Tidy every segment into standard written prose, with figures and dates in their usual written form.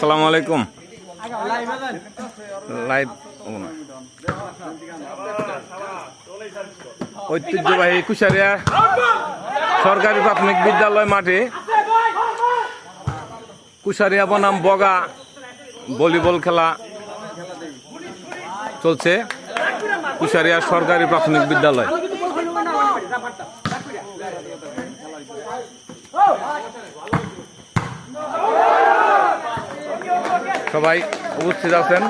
আসসালামু আলাইকুম। লাইভ ঐতিহ্যবাহী কুশারিয়া সরকারি প্রাথমিক বিদ্যালয় মাঠে কুশারিয়া বনাম বগা ভলিবল খেলা চলছে। কুশারিয়া সরকারি প্রাথমিক বিদ্যালয় সবাই উপস্থিত আছেন।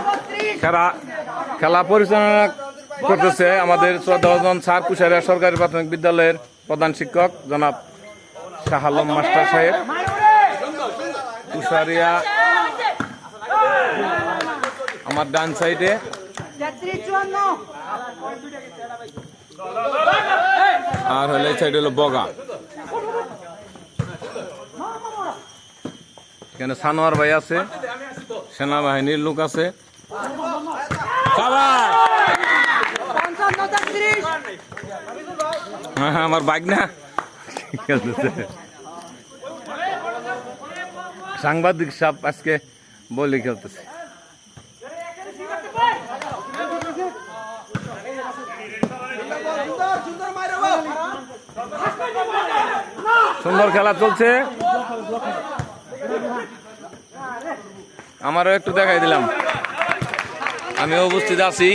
খেলা পরিচালনা করতেছে আমাদের শ্রদ্ধাভাজন স্যার, কুশারিয়া সরকারি প্রাথমিক বিদ্যালয়ের প্রধান শিক্ষক জনাব শাহ আলম মাস্টার সাহেব। কুশারিয়া আমার ডান সাইডে, আর হলে এই সাইড হলো বগা। এখানে সানোয়ার ভাই আছে, সেনাবাহিনীর লোক আছে। হ্যাঁ, আমার বাইক না সাংবাদিক সাহেব আজকে বলি খেলতেছে। সুন্দর খেলা চলছে, আমারও একটু দেখাই দিলাম। আমিও উপস্থিত আছি।